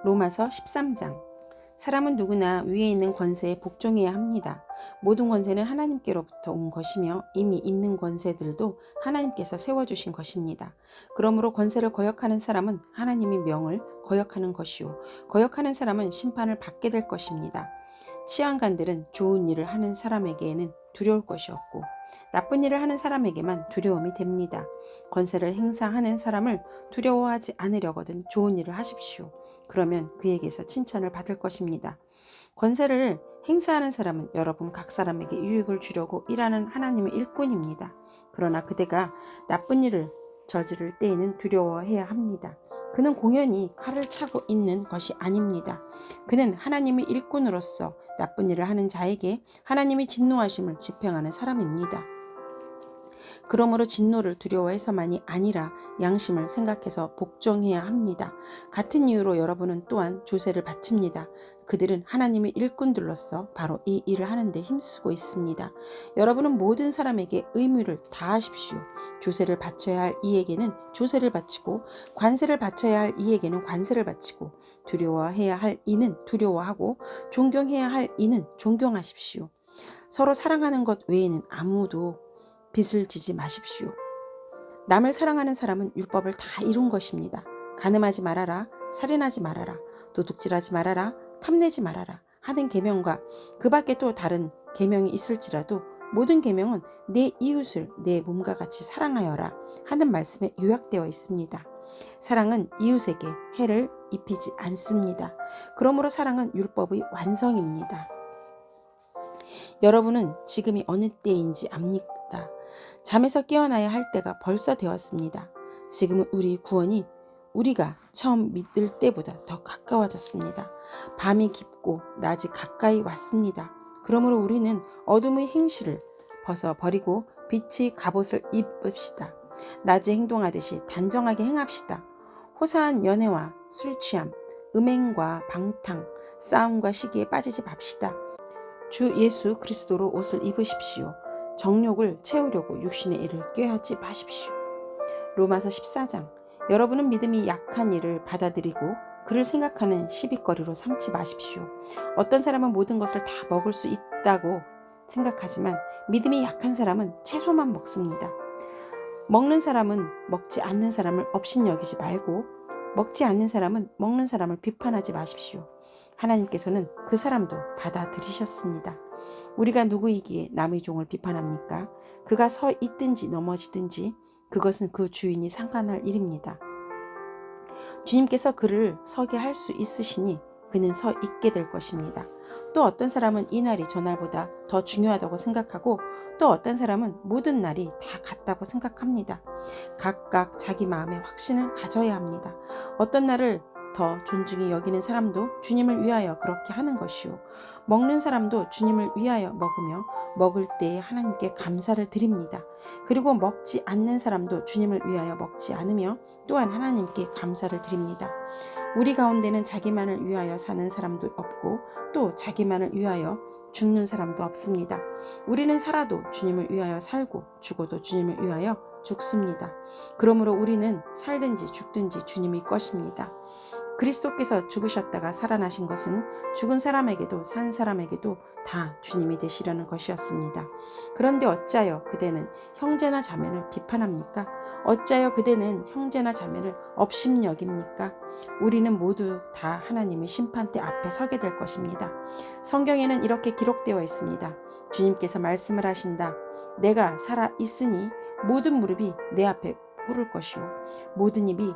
로마서 13장. 사람은 누구나 위에 있는 권세에 복종해야 합니다. 모든 권세는 하나님께로부터 온 것이며 이미 있는 권세들도 하나님께서 세워주신 것입니다. 그러므로 권세를 거역하는 사람은 하나님의 명을 거역하는 것이요, 거역하는 사람은 심판을 받게 될 것입니다. 치안관들은 좋은 일을 하는 사람에게는 두려울 것이 없고 나쁜 일을 하는 사람에게만 두려움이 됩니다. 권세를 행사하는 사람을 두려워하지 않으려거든 좋은 일을 하십시오. 그러면 그에게서 칭찬을 받을 것입니다. 권세를 행사하는 사람은 여러분 각 사람에게 유익을 주려고 일하는 하나님의 일꾼입니다. 그러나 그대가 나쁜 일을 저지를 때에는 두려워해야 합니다. 그는 공연히 칼을 차고 있는 것이 아닙니다. 그는 하나님의 일꾼으로서 나쁜 일을 하는 자에게 하나님의 진노하심을 집행하는 사람입니다. 그러므로 진노를 두려워해서만이 아니라 양심을 생각해서 복종해야 합니다. 같은 이유로 여러분은 또한 조세를 바칩니다. 그들은 하나님의 일꾼들로서 바로 이 일을 하는데 힘쓰고 있습니다. 여러분은 모든 사람에게 의무를 다하십시오. 조세를 바쳐야 할 이에게는 조세를 바치고 관세를 바쳐야 할 이에게는 관세를 바치고 두려워해야 할 이는 두려워하고 존경해야 할 이는 존경하십시오. 서로 사랑하는 것 외에는 아무도 빚을 지지 마십시오. 남을 사랑하는 사람은 율법을 다 이룬 것입니다. 간음하지 말아라, 살인하지 말아라, 도둑질하지 말아라, 탐내지 말아라 하는 계명과 그 밖에 또 다른 계명이 있을지라도 모든 계명은 내 이웃을 내 몸과 같이 사랑하여라 하는 말씀에 요약되어 있습니다. 사랑은 이웃에게 해를 입히지 않습니다. 그러므로 사랑은 율법의 완성입니다. 여러분은 지금이 어느 때인지 압니까? 잠에서 깨어나야 할 때가 벌써 되었습니다. 지금은 우리 구원이 우리가 처음 믿을 때보다 더 가까워졌습니다. 밤이 깊고 낮이 가까이 왔습니다. 그러므로 우리는 어둠의 행실을 벗어버리고 빛의 갑옷을 입읍시다. 낮에 행동하듯이 단정하게 행합시다. 호사한 연애와 술취함, 음행과 방탕, 싸움과 시기에 빠지지 맙시다. 주 예수 그리스도로 옷을 입으십시오. 정욕을 채우려고 육신의 일을 꾀하지 마십시오. 로마서 14장. 여러분은 믿음이 약한 일을 받아들이고 그를 생각하는 시비거리로 삼지 마십시오. 어떤 사람은 모든 것을 다 먹을 수 있다고 생각하지만 믿음이 약한 사람은 채소만 먹습니다. 먹는 사람은 먹지 않는 사람을 업신여기지 말고 먹지 않는 사람은 먹는 사람을 비판하지 마십시오. 하나님께서는 그 사람도 받아들이셨습니다. 우리가 누구이기에 남의 종을 비판합니까? 그가 서 있든지 넘어지든지 그것은 그 주인이 상관할 일입니다. 주님께서 그를 서게 할 수 있으시니 그는 서 있게 될 것입니다. 또 어떤 사람은 이 날이 저날보다 더 중요하다고 생각하고 또 어떤 사람은 모든 날이 다 같다고 생각합니다. 각각 자기 마음의 확신을 가져야 합니다. 어떤 날을 더 존중히 여기는 사람도 주님을 위하여 그렇게 하는 것이요, 먹는 사람도 주님을 위하여 먹으며 먹을 때에 하나님께 감사를 드립니다. 그리고 먹지 않는 사람도 주님을 위하여 먹지 않으며 또한 하나님께 감사를 드립니다. 우리 가운데는 자기만을 위하여 사는 사람도 없고 또 자기만을 위하여 죽는 사람도 없습니다. 우리는 살아도 주님을 위하여 살고 죽어도 주님을 위하여 죽습니다. 그러므로 우리는 살든지 죽든지 주님의 것입니다. 그리스도께서 죽으셨다가 살아나신 것은 죽은 사람에게도 산 사람에게도 다 주님이 되시려는 것이었습니다. 그런데 어찌하여 그대는 형제나 자매를 비판합니까? 어찌하여 그대는 형제나 자매를 업심여깁니까? 우리는 모두 다 하나님의 심판대 앞에 서게 될 것입니다. 성경에는 이렇게 기록되어 있습니다. 주님께서 말씀을 하신다. 내가 살아 있으니 모든 무릎이 내 앞에 꿇을 것이요 모든 입이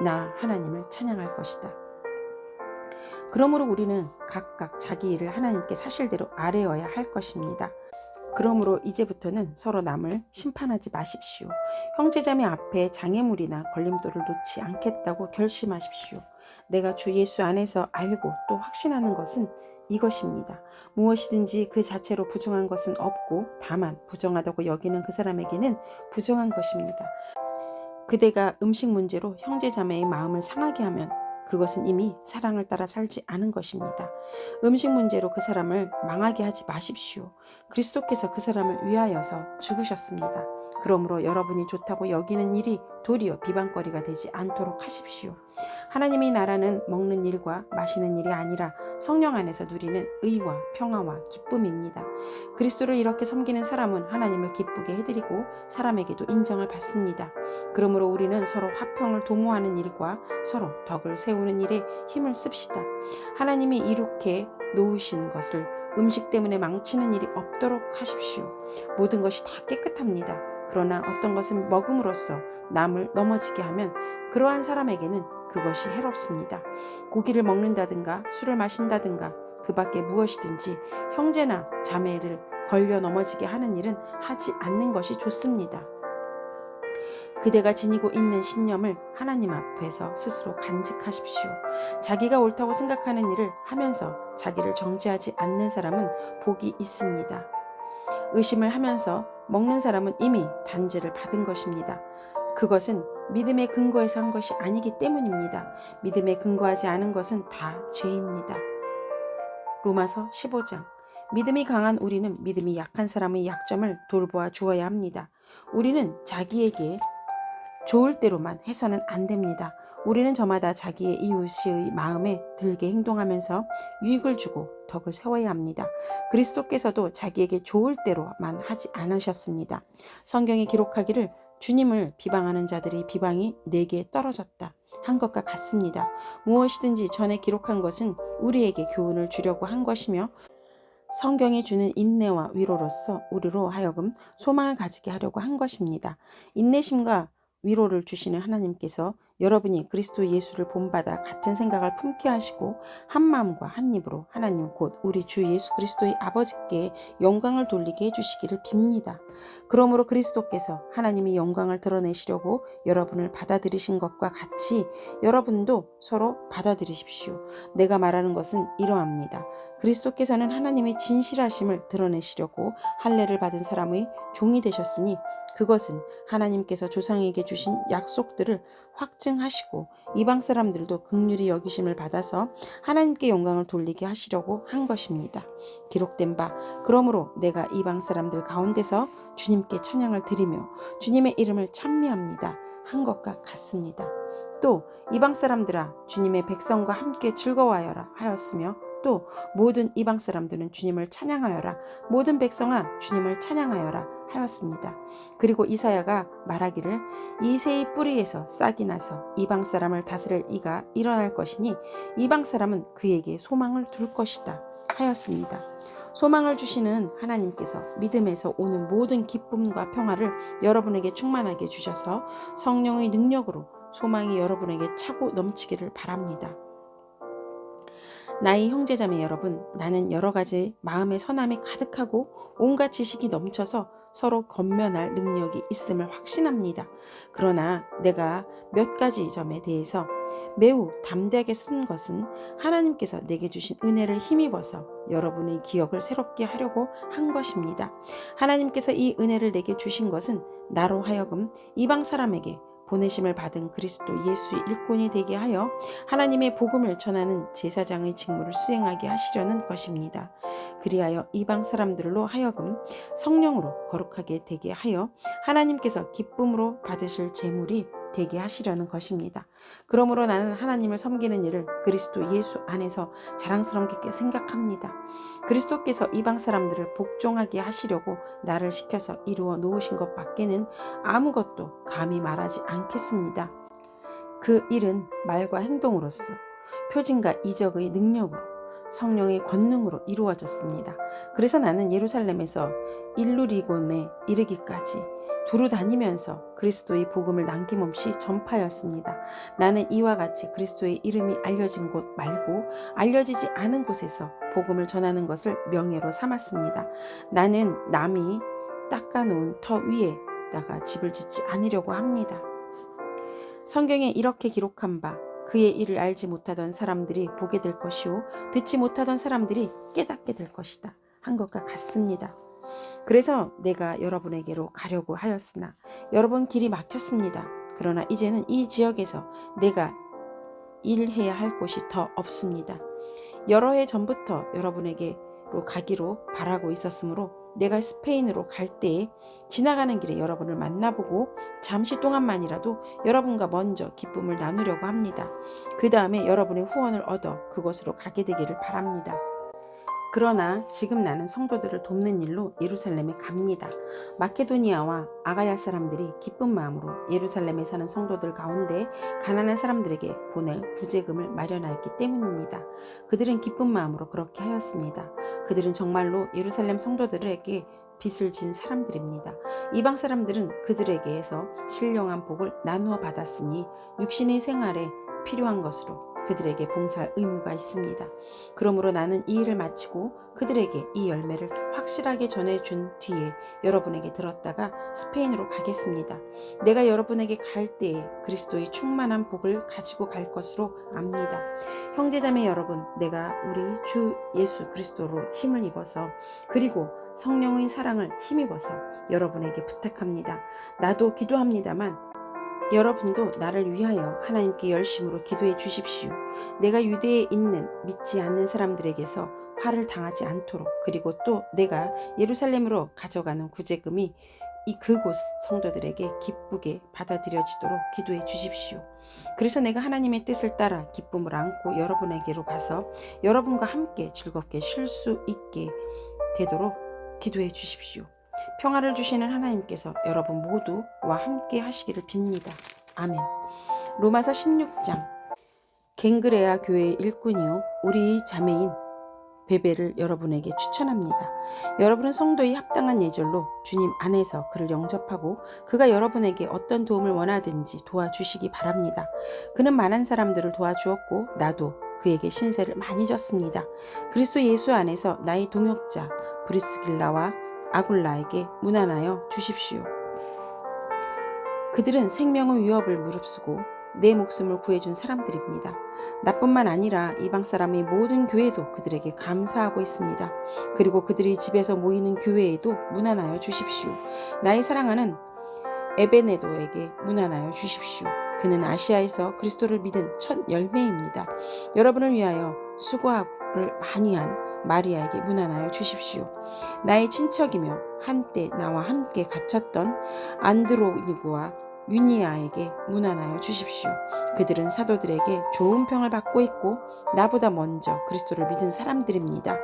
나 하나님을 찬양할 것이다. 그러므로 우리는 각각 자기 일을 하나님께 사실대로 아뢰어야 할 것입니다. 그러므로 이제부터는 서로 남을 심판하지 마십시오. 형제자매 앞에 장애물이나 걸림돌을 놓지 않겠다고 결심하십시오. 내가 주 예수 안에서 알고 또 확신하는 것은 이것입니다. 무엇이든지 그 자체로 부정한 것은 없고 다만 부정하다고 여기는 그 사람에게는 부정한 것입니다. 그대가 음식 문제로 형제자매의 마음을 상하게 하면 그것은 이미 사랑을 따라 살지 않은 것입니다. 음식 문제로 그 사람을 망하게 하지 마십시오. 그리스도께서 그 사람을 위하여서 죽으셨습니다. 그러므로 여러분이 좋다고 여기는 일이 도리어 비방거리가 되지 않도록 하십시오. 하나님의 나라는 먹는 일과 마시는 일이 아니라 성령 안에서 누리는 의와 평화와 기쁨입니다. 그리스도를 이렇게 섬기는 사람은 하나님을 기쁘게 해드리고 사람에게도 인정을 받습니다. 그러므로 우리는 서로 화평을 도모하는 일과 서로 덕을 세우는 일에 힘을 씁시다. 하나님이 이룩해 놓으신 것을 음식 때문에 망치는 일이 없도록 하십시오. 모든 것이 다 깨끗합니다. 그러나 어떤 것은 먹음으로써 남을 넘어지게 하면 그러한 사람에게는 그것이 해롭습니다. 고기를 먹는다든가 술을 마신다든가 그 밖에 무엇이든지 형제나 자매를 걸려 넘어지게 하는 일은 하지 않는 것이 좋습니다. 그대가 지니고 있는 신념을 하나님 앞에서 스스로 간직하십시오. 자기가 옳다고 생각하는 일을 하면서 자기를 정죄하지 않는 사람은 복이 있습니다. 의심을 하면서 먹는 사람은 이미 단죄를 받은 것입니다. 그것은 믿음의 근거에서 한 것이 아니기 때문입니다. 믿음에 근거하지 않은 것은 다 죄입니다. 로마서 15장. 믿음이 강한 우리는 믿음이 약한 사람의 약점을 돌보아 주어야 합니다. 우리는 자기에게 좋을 대로만 해서는 안 됩니다. 우리는 저마다 자기의 이웃의 마음에 들게 행동하면서 유익을 주고 덕을 세워야 합니다. 그리스도께서도 자기에게 좋을 대로만 하지 않으셨습니다. 성경에 기록하기를 주님을 비방하는 자들의 비방이 내게 떨어졌다 한 것과 같습니다. 무엇이든지 전에 기록한 것은 우리에게 교훈을 주려고 한 것이며 성경이 주는 인내와 위로로서 우리로 하여금 소망을 가지게 하려고 한 것입니다. 인내심과 위로를 주시는 하나님께서 여러분이 그리스도 예수를 본받아 같은 생각을 품게 하시고 한 마음과 한 입으로 하나님 곧 우리 주 예수 그리스도의 아버지께 영광을 돌리게 해주시기를 빕니다. 그러므로 그리스도께서 하나님의 영광을 드러내시려고 여러분을 받아들이신 것과 같이 여러분도 서로 받아들이십시오. 내가 말하는 것은 이러합니다. 그리스도께서는 하나님의 진실하심을 드러내시려고 할례를 받은 사람의 종이 되셨으니 그것은 하나님께서 조상에게 주신 약속들을 확증하시고 이방 사람들도 긍휼히 여기심을 받아서 하나님께 영광을 돌리게 하시려고 한 것입니다. 기록된 바 그러므로 내가 이방 사람들 가운데서 주님께 찬양을 드리며 주님의 이름을 찬미합니다 한 것과 같습니다. 또 이방 사람들아 주님의 백성과 함께 즐거워하여라 하였으며 또 모든 이방 사람들은 주님을 찬양하여라 모든 백성아 주님을 찬양하여라 하였습니다. 그리고 이사야가 말하기를 이새의 뿌리에서 싹이 나서 이방 사람을 다스릴 이가 일어날 것이니 이방 사람은 그에게 소망을 둘 것이다 하였습니다. 소망을 주시는 하나님께서 믿음에서 오는 모든 기쁨과 평화를 여러분에게 충만하게 주셔서 성령의 능력으로 소망이 여러분에게 차고 넘치기를 바랍니다. 나의 형제자매 여러분, 나는 여러 가지 마음의 선함이 가득하고 온갖 지식이 넘쳐서 서로 건면할 능력이 있음을 확신합니다. 그러나 내가 몇 가지 점에 대해서 매우 담대하게 쓴 것은 하나님께서 내게 주신 은혜를 힘입어서 여러분의 기억을 새롭게 하려고 한 것입니다. 하나님께서 이 은혜를 내게 주신 것은 나로 하여금 이방 사람에게 보내심을 받은 그리스도 예수의 일꾼이 되게 하여 하나님의 복음을 전하는 제사장의 직무를 수행하게 하시려는 것입니다. 그리하여 이방 사람들로 하여금 성령으로 거룩하게 되게 하여 하나님께서 기쁨으로 받으실 제물이 되게 하시려는 것입니다. 그러므로 나는 하나님을 섬기는 일을 그리스도 예수 안에서 자랑스럽게 생각합니다. 그리스도께서 이방 사람들을 복종하게 하시려고 나를 시켜서 이루어 놓으신 것 밖에는 아무것도 감히 말하지 않겠습니다. 그 일은 말과 행동으로서 표징과 이적의 능력으로 성령의 권능으로 이루어졌습니다. 그래서 나는 예루살렘에서 일루리곤에 이르기까지 두루 다니면서 그리스도의 복음을 남김없이 전파하였습니다. 나는 이와 같이 그리스도의 이름이 알려진 곳 말고 알려지지 않은 곳에서 복음을 전하는 것을 명예로 삼았습니다. 나는 남이 닦아놓은 터 위에다가 집을 짓지 않으려고 합니다. 성경에 이렇게 기록한 바 그의 일을 알지 못하던 사람들이 보게 될 것이요 듣지 못하던 사람들이 깨닫게 될 것이다 한 것과 같습니다. 그래서 내가 여러분에게로 가려고 하였으나 여러분 길이 막혔습니다. 그러나 이제는 이 지역에서 내가 일해야 할 곳이 더 없습니다. 여러 해 전부터 여러분에게로 가기로 바라고 있었으므로 내가 스페인으로 갈 때에 지나가는 길에 여러분을 만나보고 잠시 동안만이라도 여러분과 먼저 기쁨을 나누려고 합니다. 그 다음에 여러분의 후원을 얻어 그곳으로 가게 되기를 바랍니다. 그러나 지금 나는 성도들을 돕는 일로 예루살렘에 갑니다. 마케도니아와 아가야 사람들이 기쁜 마음으로 예루살렘에 사는 성도들 가운데 가난한 사람들에게 보낼 구제금을 마련하였기 때문입니다. 그들은 기쁜 마음으로 그렇게 하였습니다. 그들은 정말로 예루살렘 성도들에게 빚을 진 사람들입니다. 이방 사람들은 그들에게서 신령한 복을 나누어 받았으니 육신의 생활에 필요한 것으로 그들에게 봉사할 의무가 있습니다. 그러므로 나는 이 일을 마치고 그들에게 이 열매를 확실하게 전해준 뒤에 여러분에게 들었다가 스페인으로 가겠습니다. 내가 여러분에게 갈 때에 그리스도의 충만한 복을 가지고 갈 것으로 압니다. 형제자매 여러분, 내가 우리 주 예수 그리스도로 힘을 입어서 그리고 성령의 사랑을 힘입어서 여러분에게 부탁합니다. 나도 기도합니다만 여러분도 나를 위하여 하나님께 열심으로 기도해 주십시오. 내가 유대에 있는 믿지 않는 사람들에게서 화를 당하지 않도록, 그리고 또 내가 예루살렘으로 가져가는 구제금이 이 그곳 성도들에게 기쁘게 받아들여지도록 기도해 주십시오. 그래서 내가 하나님의 뜻을 따라 기쁨을 안고 여러분에게로 가서 여러분과 함께 즐겁게 쉴 수 있게 되도록 기도해 주십시오. 평화를 주시는 하나님께서 여러분 모두와 함께 하시기를 빕니다. 아멘. 로마서 16장. 갱그레아 교회의 일꾼이요 우리 자매인 베베를 여러분에게 추천합니다. 여러분은 성도의 합당한 예절로 주님 안에서 그를 영접하고 그가 여러분에게 어떤 도움을 원하든지 도와주시기 바랍니다. 그는 많은 사람들을 도와주었고 나도 그에게 신세를 많이 졌습니다. 그리스도 예수 안에서 나의 동역자 브리스길라와 아굴라에게 문안하여 주십시오. 그들은 생명의 위협을 무릅쓰고 내 목숨을 구해준 사람들입니다. 나뿐만 아니라 이방 사람의 모든 교회도 그들에게 감사하고 있습니다. 그리고 그들이 집에서 모이는 교회에도 문안하여 주십시오. 나의 사랑하는 에베네도에게 문안하여 주십시오. 그는 아시아에서 그리스도를 믿은 첫 열매입니다. 여러분을 위하여 수고를 많이 한 마리아에게 문안하여 주십시오. 나의 친척이며 한때 나와 함께 갇혔던 안드로니고와 유니아에게 문안하여 주십시오. 그들은 사도들에게 좋은 평을 받고 있고 나보다 먼저 그리스도를 믿은 사람들입니다.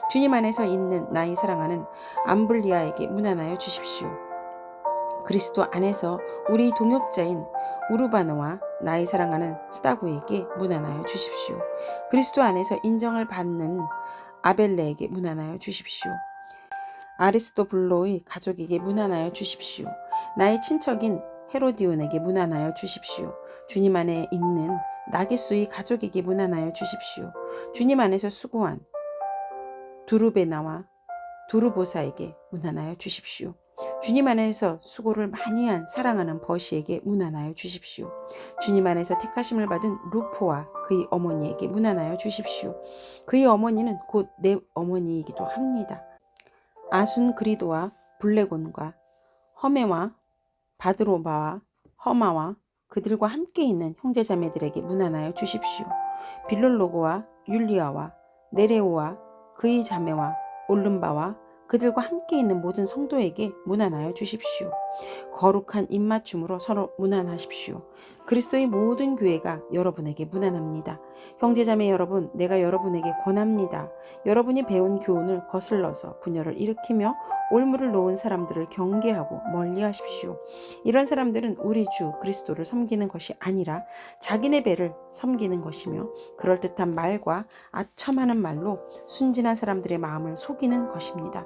주님 안에서 있는 나의 사랑하는 암블리아에게 문안하여 주십시오. 그리스도 안에서 우리 동역자인 우르바노와 나의 사랑하는 스타구에게 문안하여 주십시오. 그리스도 안에서 인정을 받는 아벨레에게 문안하여 주십시오. 아리스토블로의 가족에게 문안하여 주십시오. 나의 친척인 헤로디온에게 문안하여 주십시오. 주님 안에 있는 나기수의 가족에게 문안하여 주십시오. 주님 안에서 수고한 두루베나와 두루보사에게 문안하여 주십시오. 주님 안에서 수고를 많이 한 사랑하는 버시에게 문안하여 주십시오. 주님 안에서 택하심을 받은 루포와 그의 어머니에게 문안하여 주십시오. 그의 어머니는 곧 내 어머니이기도 합니다. 아순그리도와 블레곤과 허메와 바드로바와 허마와 그들과 함께 있는 형제자매들에게 문안하여 주십시오. 빌롤로고와 율리아와 네레오와 그의 자매와 올름바와 그들과 함께 있는 모든 성도에게 문안하여 주십시오. 거룩한 입맞춤으로 서로 문안하십시오. 그리스도의 모든 교회가 여러분에게 문안합니다. 형제자매 여러분, 내가 여러분에게 권합니다. 여러분이 배운 교훈을 거슬러서 분열을 일으키며 올무를 놓은 사람들을 경계하고 멀리하십시오. 이런 사람들은 우리 주 그리스도를 섬기는 것이 아니라 자기네 배를 섬기는 것이며 그럴듯한 말과 아첨하는 말로 순진한 사람들의 마음을 속이는 것입니다.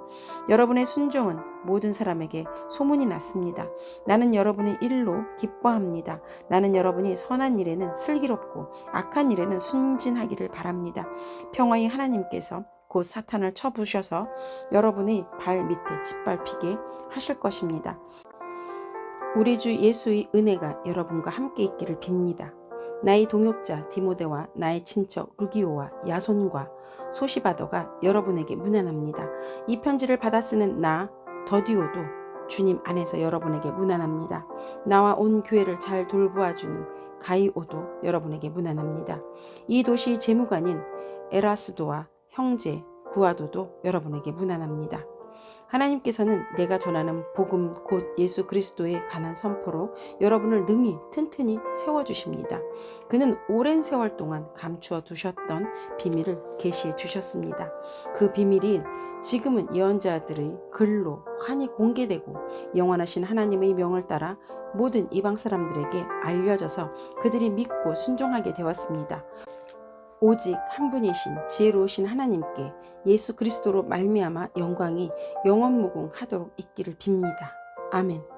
여러분의 순종은 모든 사람에게 소문이 났습니다. 나는 여러분의 일로 기뻐합니다. 나는 여러분이 선한 일에는 슬기롭고 악한 일에는 순진하기를 바랍니다. 평화의 하나님께서 곧 사탄을 쳐부셔서 여러분의 발 밑에 짓밟히게 하실 것입니다. 우리 주 예수의 은혜가 여러분과 함께 있기를 빕니다. 나의 동역자 디모데와 나의 친척 루기오와 야손과 소시바더가 여러분에게 문안합니다. 이 편지를 받아 쓰는 나 더디오도 주님 안에서 여러분에게 문안합니다. 나와 온 교회를 잘 돌보아주는 가이오도 여러분에게 문안합니다. 이 도시의 재무관인 에라스도와 형제 구아도도 여러분에게 문안합니다. 하나님께서는 내가 전하는 복음 곧 예수 그리스도에 관한 선포로 여러분을 능히 튼튼히 세워주십니다. 그는 오랜 세월 동안 감추어 두셨던 비밀을 계시해 주셨습니다. 그 비밀이 지금은 예언자들의 글로 환히 공개되고 영원하신 하나님의 명을 따라 모든 이방 사람들에게 알려져서 그들이 믿고 순종하게 되었습니다. 오직 한 분이신 지혜로우신 하나님께 예수 그리스도로 말미암아 영광이 영원무궁하도록 있기를 빕니다. 아멘.